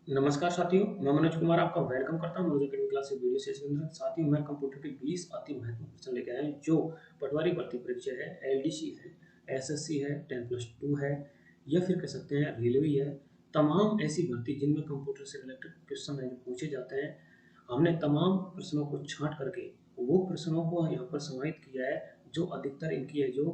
नमस्कार साथियों, मैं मनोज कुमार आपका वेलकम करता हूं Manoj academy class video session के अंदर। साथियों, मैं कंप्यूटर के 20 अति महत्वपूर्ण प्रश्न लेकर आया हूं जो पटवारी भर्ती परीक्षा है, एलडीसी है, एसएससी है, 10+2 है या फिर कह सकते हैं रेलवे है। तमाम ऐसी भर्ती जिनमें कंप्यूटर से रिलेटेड क्वेश्चन है जो पूछे जाते हैं। हमने तमाम प्रश्नों को छांट करके वो प्रश्नों को यहाँ पर समाहित किया है जो अधिकतर इनकी है जो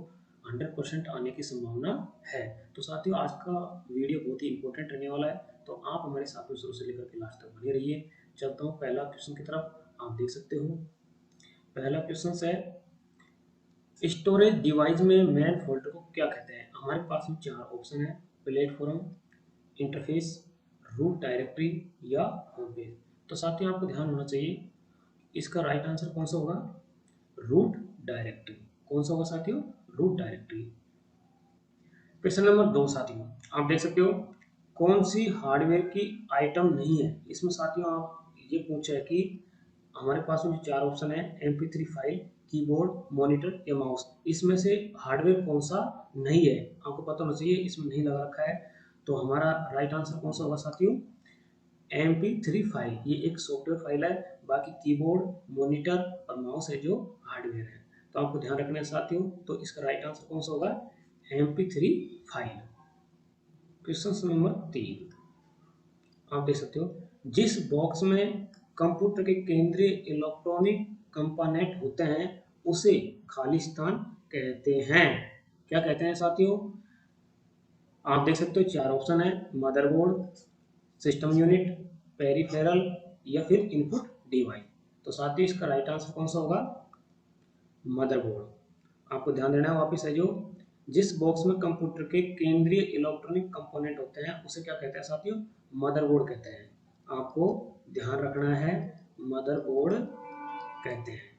100% आने की संभावना है। तो साथियों, आज का वीडियो बहुत ही इंपॉर्टेंट रहने वाला है, तो आप हमारे साथ में शुरू से लेकर के लास्ट तक बने रहिए। चलता हूँ पहला क्वेश्चन की तरफ। आप देख सकते हो पहला क्वेश्चन है, स्टोरेज डिवाइस में मेन फोल्डर को क्या कहते हैं। हमारे पास में चार ऑप्शन है, प्लेटफॉर्म, इंटरफेस, रूट डायरेक्टरी या होम पेज। तो साथियों, आपको ध्यान होना चाहिए इसका राइट आंसर कौन सा होगा, रूट डायरेक्टरी। कौन सा होगा साथियों, रूट डायरेक्टरी। क्वेश्चन नंबर 2 साथियों, आप देख सकते हो कौन सी हार्डवेयर की आइटम नहीं है। इसमें साथियों आप ये पूछा है कि हमारे पास में जो चार ऑप्शन है, MP3 फाइल, कीबोर्ड, मॉनिटर या माउस, इसमें से हार्डवेयर कौन सा नहीं है। आपको पता होना चाहिए, इसमें नहीं लगा रखा है। तो हमारा राइट आंसर कौन सा होगा साथियों, MP3 फाइल। ये एक सॉफ्टवेयर फाइल है, बाकी कीबोर्ड, मॉनिटर और माउस है जो हार्डवेयर है। तो आपको ध्यान रखना है साथियों। तो इसका राइट आंसर कौन सा होगा, MP3 फाइल। क्वेश्चन नंबर 3 आप देख सकते हो, जिस बॉक्स में कंप्यूटर के केंद्रीय इलेक्ट्रॉनिक कंपोनेंट होते हैं उसे खाली स्थान कहते हैं। क्या कहते हैं साथियों, आप देख सकते हो चार ऑप्शन है, मदरबोर्ड, सिस्टम यूनिट, पेरिफेरल या फिर इनपुट डिवाइस। तो साथियों, इसका राइट आंसर कौन सा होगा, मदरबोर्ड। आपको ध्यान देना है वापिस है जो, जिस बॉक्स में कंप्यूटर के केंद्रीय इलेक्ट्रॉनिक कंपोनेंट होते हैं उसे क्या कहते हैं साथियों, मदरबोर्ड कहते हैं। आपको ध्यान रखना है, मदरबोर्ड कहते हैं।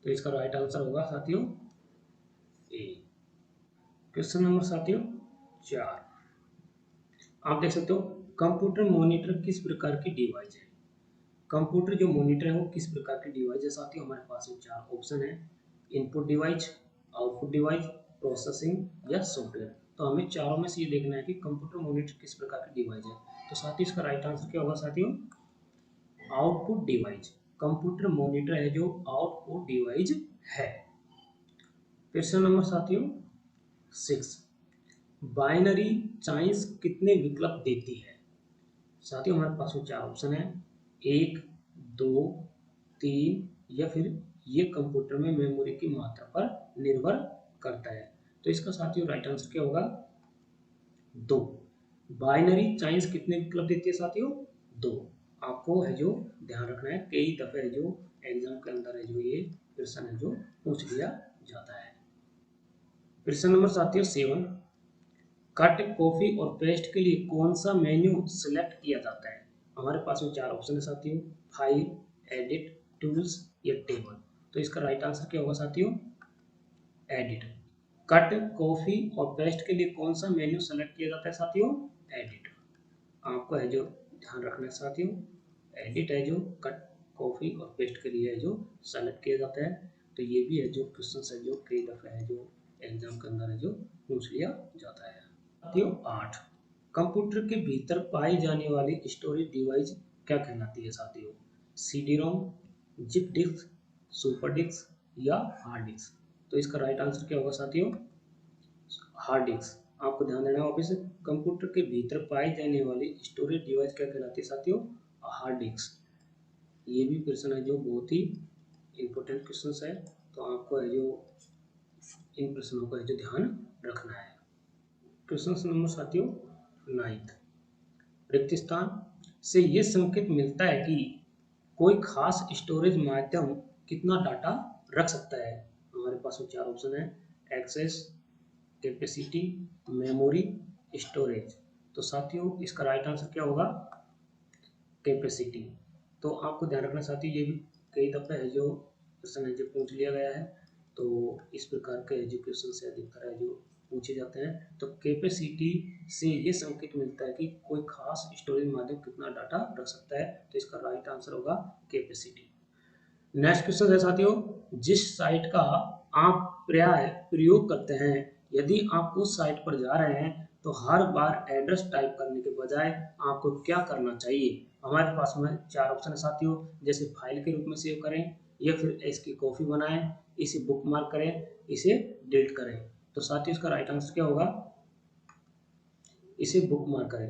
तो इसका राइट आंसर होगा साथियों ए। क्वेश्चन नंबर साथियों 4 आप देख सकते हो, कंप्यूटर मॉनिटर किस प्रकार की डिवाइस है। कंप्यूटर जो मॉनिटर है वो किस प्रकार की डिवाइस है साथियों। हमारे पास में चार ऑप्शन है, input device, output device, processing या सॉफ्टवेयर। तो हमें चारों में से ये देखना है कि कंप्यूटर मॉनिटर किस प्रकार की डिवाइस है। तो साथियों, इसका राइट आंसर क्या होगा साथियों, आउटपुट डिवाइस। कंप्यूटर मॉनिटर है जो आउटपुट डिवाइस है। क्वेश्चन नंबर साथियों 6, बाइनरी चॉइस कितने विकल्प देती है। साथियों, हमारे पास में चार ऑप्शन है, 1, 2, 3 या फिर ये कंप्यूटर में मेमोरी की मात्रा पर निर्भर करता है। तो इसका साथियों राइट आंसर क्या होगा, 2। बाइनरी चॉइस कितने विकल्प देती है साथियों, 2। आपको है जो ध्यान रखना है, कई दफे है जो एग्जाम के अंदर है जो ये प्रश्न है जो पूछ लिया जाता है। प्रश्न नंबर साथियों 7, कट, कॉफी और पेस्ट के लिए कौन सा मेन्यू सिलेक्ट किया जाता है। हमारे पास में चार ऑप्शन है साथियों, फाइल, एडिट, टूल्स या टेबल। तो इसका राइट आंसर क्या होगा साथियों, एडिट। कट, कॉफी और पेस्ट के लिए कौन सा मेन्यू सेलेक्ट किया जाता है साथियों, एडिट। आपको है जो ध्यान रखना है साथियों, एडिट है जो कट, कॉफी और पेस्ट के लिए है जो सेलेक्ट किया जाता है। तो ये भी है जो क्वेश्चन है जो कई दफे है जो एग्जाम के अंदर है जो पूछ लिया जाता है। साथियों 8, कंप्यूटर के भीतर पाई जाने वाली स्टोरेज डिवाइस क्या कहलाती है साथियों, CD रोम, जिप डिस्क, सुपर डिस्क या हार्ड डिस्क। तो इसका राइट आंसर क्या होगा साथियों, हार्ड डिस्क। आपको ध्यान देना है वापस, कंप्यूटर के भीतर पाई जाने वाली स्टोरेज डिवाइस क्या कहलाती है साथियों, हार्ड डिस्क। ये भी क्वेश्चन है जो बहुत ही इंपॉर्टेंट क्वेश्चन है। तो आपको है जो इन प्रश्नों का है जो ध्यान रखना है। क्वेश्चन नंबर साथियों 9, रिक्त स्थान से ये संकेत मिलता है कि कोई खास स्टोरेज माध्यम कितना डाटा रख सकता है। हमारे पास में चार ऑप्शन है, एक्सेस, कैपेसिटी, मेमोरी, स्टोरेज। तो साथियों, इसका राइट आंसर क्या होगा, कैपेसिटी। तो आपको ध्यान रखना साथियों, ये भी कई दफे है जो क्वेश्चन है जो पूछ लिया गया है। तो इस प्रकार के एजुकेशन से अधिकतर है जो पूछे जाते हैं। तो कैपेसिटी से ये संकेत मिलता है कि कोई खास स्टोरेज माध्यम कितना डाटा रख सकता है। तो इसका राइट आंसर होगा कैपेसिटी। नेक्स्ट क्वेश्चन है साथियों, जिस साइट का आप प्राय प्रयोग करते हैं, यदि आप उस साइट पर जा रहे हैं तो हर बार एड्रेस टाइप करने के बजाय आपको क्या करना चाहिए? हमारे पास में 4 ऑप्शन है साथियों, जैसे फाइल के रूप में सेव करें, या फिर इसकी कॉपी बनाएं, इसे बुकमार्क करें, इसे डिलीट करें। तो साथियों इसका राइट आंसर क्या होगा? इसे बुकमार्क करें।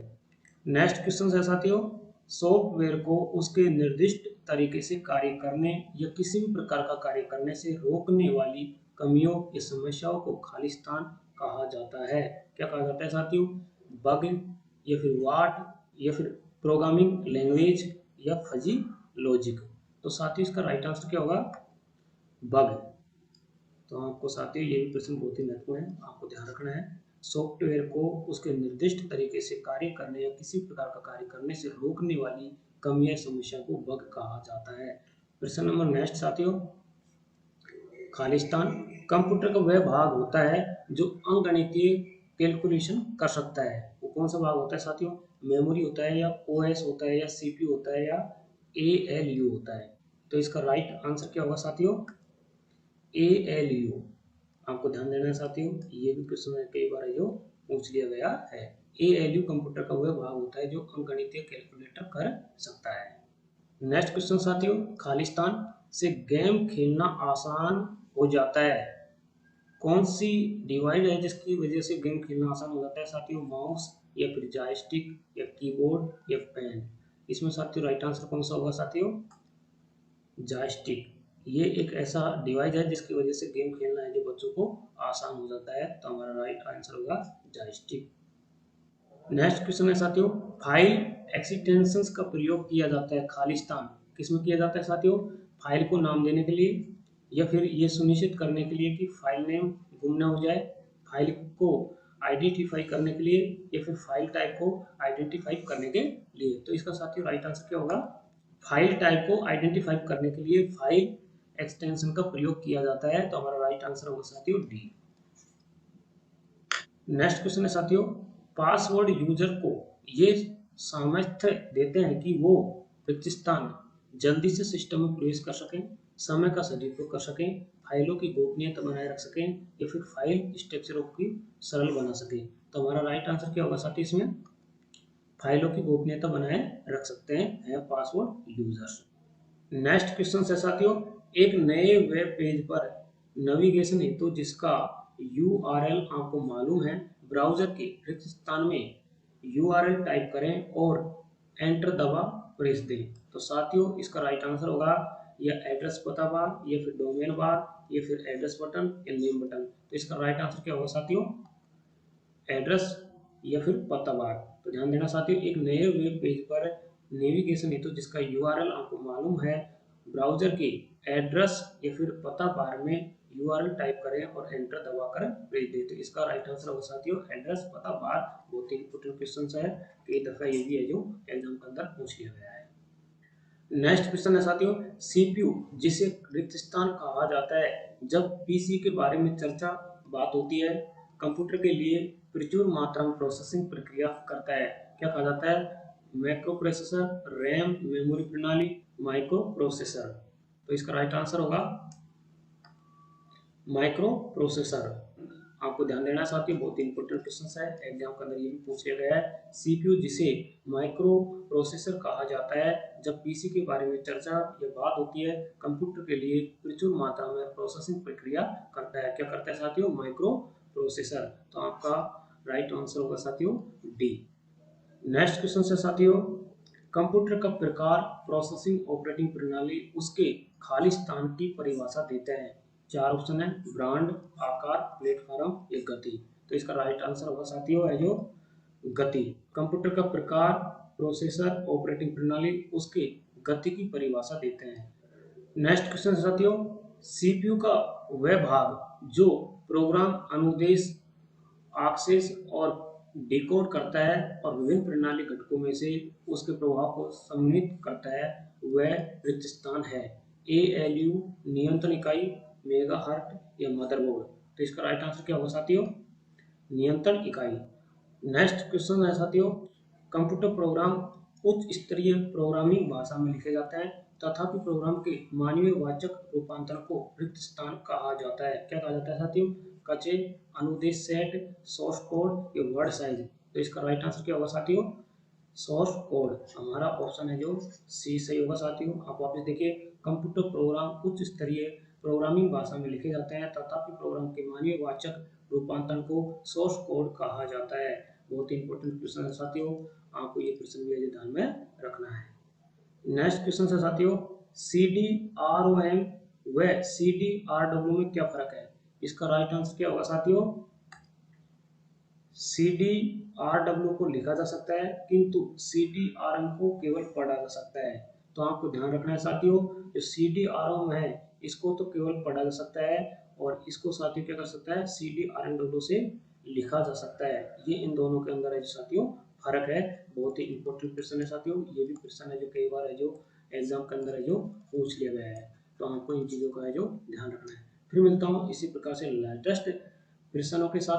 नेक्स्ट क्वेश्चन है साथियों, सॉफ्टवेयर को उसके निर्दिष्ट तरीके से कार्य करने या किसी भी प्रकार का कार्य करने से रोकने वाली कमियों या समस्याओं को खालिस्तान कहा जाता है। क्या कहा जाता है साथियों? बग, या फिर वाट, या फिर प्रोग्रामिंग लैंग्वेज, या फजी लॉजिक। तो साथियों इसका राइट आंसर क्या होगा? बग। तो आपको साथियों ये भी प्रश्न बहुत ही महत्वपूर्ण है, आपको ध्यान रखना है। सॉफ्टवेयर को उसके निर्दिष्ट तरीके से कार्य करने या किसी प्रकार का कार्य करने से रोकने वाली कमी या समस्या को बग कहा जाता है। प्रश्न नंबर नेक्स्ट साथियों, खालिस्तान कंप्यूटर का वह भाग होता है जो अंकगणितीय कैलकुलेशन कर सकता है। वो कौन सा भाग होता है साथियों? मेमोरी होता है, या ओएस होता है, या सीपीयू होता है, या एएलयू होता है? तो इसका राइट आंसर क्या होगा साथियों? एएलयू। आपको ध्यान देना है साथियों, ये भी क्वेश्चन कई बार जो पूछ लिया गया है। एएलयू कंप्यूटर का वह भाग होता है जो अंकगणितीय कैलकुलेटर कर सकता है। नेक्स्ट क्वेश्चन साथियों, खालिस्तान से गेम खेलना आसान हो जाता है। कौन सी डिवाइस है जिसकी वजह से गेम खेलना आसान हो जाता है साथियों? माउस, या फिर जॉयस्टिक, या कीबोर्ड, या पेन? इसमें साथियों राइट आंसर कौन सा होगा साथियों? जॉयस्टिक। ये एक ऐसा डिवाइस है जिसकी वजह से गेम खेलना है जो बच्चों को आसान हो जाता है। तो हमारा राइट आंसर होगा जॉयस्टिक। नेक्स्ट क्वेश्चन है साथियों, फाइल एक्सटेंशंस का प्रयोग किया जाता है खालिस्तान किसमें किया जाता है साथियों? फाइल को नाम देने के लिए, या फिर ये सुनिश्चित करने के लिए कि फाइल नेम गुम न हो जाए, फाइल को आइडेंटिफाई करने के लिए, या फिर फाइल टाइप को आइडेंटिफाई करने के लिए? तो इसका साथियों राइट आंसर क्या होगा? फाइल टाइप को आइडेंटिफाई करने के लिए फाइल एक्सटेंशन का प्रयोग किया जाता है। तो हमारा राइट आंसर होगा साथियों डी। नेक्स्ट क्वेश्चन है साथियों, पासवर्ड यूजर को ये सामर्थ्य देते हैं कि वो प्रतिस्थान जल्दी से सिस्टम में प्रवेश कर सकें, समय का सदुपयोग कर सकें, फाइलों की गोपनीयता बनाए रख सकें, या फिर फाइल स्ट्रक्चरों की सरल बना सकें। तो हमारा राइट आंसर क्या होगा साथियों? इसमें फाइलों की गोपनीयता बनाए रख सकते हैं पासवर्ड यूजर्स। नेक्स्ट क्वेश्चन है साथियों, एक नए वेब पेज पर नेविगेशन हेतु जिसका URL आपको मालूम है, ब्राउजर के रिक्त स्थान में URL टाइप करें और एंटर दबा प्रेस दें। तो साथियों इसका राइट आंसर होगा या एड्रेस पता बार, या फिर डोमेन बार, या फिर एड्रेस बटन, या नेम बटन? तो इसका राइट आंसर क्या होगा साथियों? एड्रेस या फिर पता बार। तो ध्यान देना साथियों, एक नए वेब पेज पर नेविगेशन हेतु जिसका URL आपको मालूम है, ब्राउजर के एड्रेस या फिर पता बार में URL टाइप करें और एंटर दबाकर भेज दें। तो इसका राइट आंसर होगा साथियों एड्रेस पता बार। बहुत ही इंपॉर्टेंट क्वेश्चन है, कई दफा ये भी है जो एग्जाम के अंदर पूछ लिया गया है। नेक्स्ट क्वेश्चन है साथियों, CPU जिसे रिक्त स्थान कहा जाता है जब PC के बारे में चर्चा बात होती है, कंप्यूटर के लिए प्रचुर मात्रा में प्रोसेसिंग प्रक्रिया करता है। क्या कहा जाता है? मैक्रो प्रोसेसर, रैम, मेमोरी प्रणाली, माइक्रो प्रोसेसर? तो इसका राइट आंसर होगा माइक्रो प्रोसेसर। आपको ध्यान देना साथियों, बहुत ही इंपॉर्टेंट क्वेश्चन है, एग्जाम के अंदर ये भी पूछ लिया गया है। CPU जिसे माइक्रो प्रोसेसर कहा जाता है जब PC के बारे में चर्चा या बात होती है, कंप्यूटर के लिए प्रचुर मात्रा में प्रोसेसिंग प्रक्रिया करता है। क्या करता है साथियों? Micro processor. तो आपका राइट आंसर होगा साथियों डी। नेक्स्ट क्वेश्चन है साथियों, कंप्यूटर का प्रकार, प्रोसेसिंग, ऑपरेटिंग प्रणाली उसके खाली स्थान की परिभाषा देते हैं। 4 ऑप्शन है, ब्रांड, आकार, प्लेटफॉर्म, या गति? तो इसका राइट आंसर होगा साथियों है जो गति। कंप्यूटर का प्रकार, प्रोसेसर, ऑपरेटिंग प्रणाली उसके गति की परिभाषा देते हैं। नेक्स्ट क्वेश्चन साथियों, CPU का वह भाग जो प्रोग्राम अनुदेश, एक्सेस और डिकोड करता है और विभिन्न प्रणाली घटकों में से उसके प्रभाव को सम्मिलित करता है, वह रिक्त स्थान है। ALU, नियंत्रण इकाई, मेगाहर्ट, या मदरबोर्ड? तो इसका राइट आंसर क्या होगा साथियों? नियंत्रण इकाई। नेक्स्ट क्वेश्चन है साथियों, कंप्यूटर प्रोग्राम उच्च स्तरीय प्रोग्रामिंग भाषा में लिखे जाते हैं, तथापि प्रोग्राम के मानवीय वाचक रूपांतरण को रिक्त स्थान कहा जाता है। क्या कहा जाता है साथियों? कचे, अनुदेश सेट, सोर्स कोड या वर्ड साइज। तो इसका राइट आंसर क्या होगा साथियों? Source code. हमारा ऑप्शन है जो सी सही होगा साथियों। आप वापस देखिए, कंप्यूटर प्रोग्राम उच्च स्तरीय प्रोग्रामिंग भाषा में लिखे जाते हैं, तथापि प्रोग्राम के मानवीय वाचक रूपांतरण को सोर्स कोड कहा जाता है। बहुत ही इंपॉर्टेंट क्वेश्चन है साथियों, आपको ये क्वेश्चन भी ध्यान में रखना है। नेक्स्ट क्वेश्चन है साथियों, CDROM व CDRW में क्या फर्क है? इसका राइट आंसर क्या होगा साथियों? CDRW को लिखा जा सकता है, किंतु CDRM को केवल पढ़ा जा सकता है। तो आपको ध्यान रखना है साथियों, जो CDROM है इसको तो केवल पढ़ा जा सकता है, और इसको साथियों क्या कर सकता है? CDRMW से लिखा जा सकता है। ये इन दोनों के अंदर है जो साथियों फर्क है। बहुत ही इंपॉर्टेंट क्वेश्चन है साथियों, ये भी क्वेश्चन है जो कई बार है जो एग्जाम के अंदर है जो पूछ लिया गया है। तो आपको इन चीजों का है जो ध्यान रखना है। फिर मिलता हूँ इसी प्रकार से लेटेस्ट क्वेश्चनों के साथ।